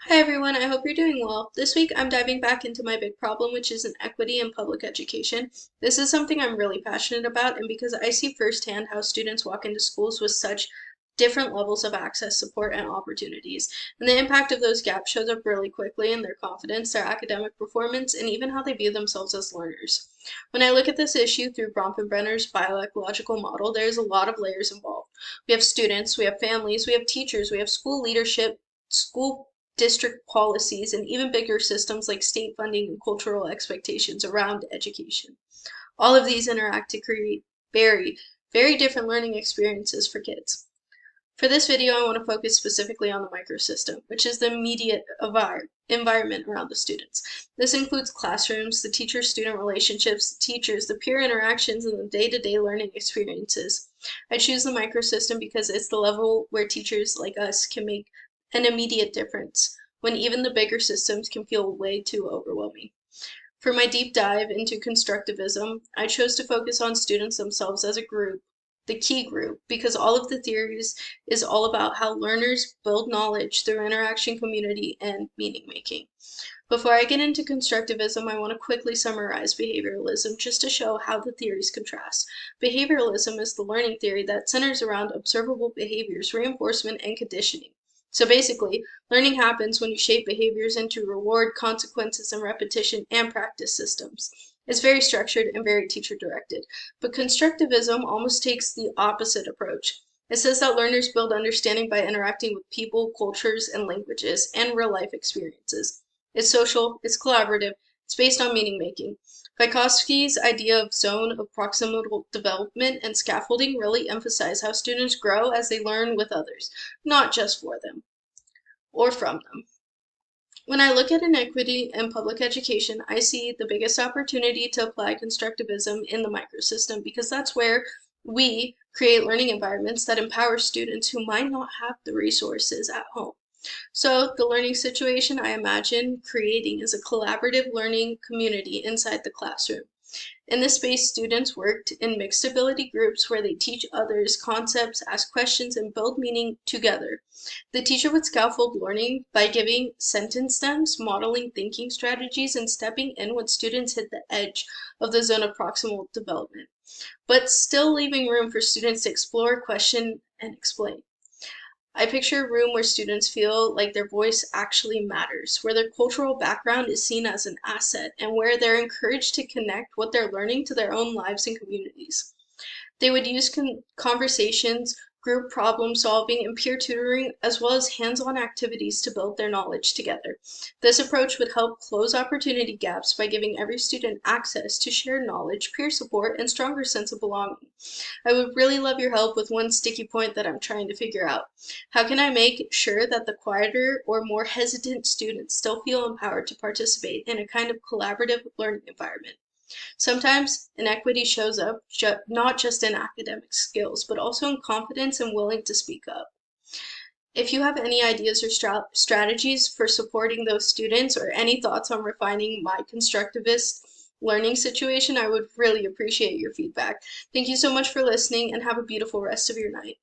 Hi everyone, I hope you're doing well. This week I'm diving back into my big problem, which is inequity in public education. This is something I'm really passionate about, and because I see firsthand how students walk into schools with such different levels of access, support, and opportunities. And the impact of those gaps shows up really quickly in their confidence, their academic performance, and even how they view themselves as learners. When I look at this issue through Bronfenbrenner's bioecological model, there's a lot of layers involved. We have students, we have families, we have teachers, we have school leadership, school district policies, and even bigger systems like state funding and cultural expectations around education. All of these interact to create very different learning experiences for kids. For this video, I want to focus specifically on the microsystem, which is the immediate environment around the students. This includes classrooms, the teacher-student relationships, the teachers, the peer interactions, and the day-to-day learning experiences. I choose the microsystem because it's the level where teachers like us can make an immediate difference, when even the bigger systems can feel way too overwhelming. For my deep dive into constructivism, I chose to focus on students themselves as a group, the key group, because all of the theories is all about how learners build knowledge through interaction, community, and meaning making. Before I get into constructivism, I want to quickly summarize behavioralism just to show how the theories contrast. Behavioralism is the learning theory that centers around observable behaviors, reinforcement, and conditioning. So basically, learning happens when you shape behaviors into reward, consequences, and repetition and practice systems. It's very structured and very teacher-directed. But constructivism almost takes the opposite approach. It says that learners build understanding by interacting with people, cultures, and languages, and real-life experiences. It's social, it's collaborative, it's based on meaning making. Vygotsky's idea of zone of proximal development and scaffolding really emphasize how students grow as they learn with others, not just for them or from them. When I look at inequity in public education, I see the biggest opportunity to apply constructivism in the microsystem because that's where we create learning environments that empower students who might not have the resources at home. So the learning situation I imagine creating is a collaborative learning community inside the classroom. In this space, students worked in mixed ability groups where they teach others concepts, ask questions, and build meaning together. The teacher would scaffold learning by giving sentence stems, modeling thinking strategies, and stepping in when students hit the edge of the zone of proximal development, but still leaving room for students to explore, question, and explain. I picture a room where students feel like their voice actually matters, where their cultural background is seen as an asset, and where they're encouraged to connect what they're learning to their own lives and communities. They would use conversations, group problem solving, and peer tutoring, as well as hands-on activities to build their knowledge together. This approach would help close opportunity gaps by giving every student access to shared knowledge, peer support, and stronger sense of belonging. I would really love your help with one sticky point that I'm trying to figure out. How can I make sure that the quieter or more hesitant students still feel empowered to participate in a kind of collaborative learning environment? Sometimes inequity shows up not just in academic skills, but also in confidence and willing to speak up. If you have any ideas or strategies for supporting those students or any thoughts on refining my constructivist learning situation, I would really appreciate your feedback. Thank you so much for listening and have a beautiful rest of your night.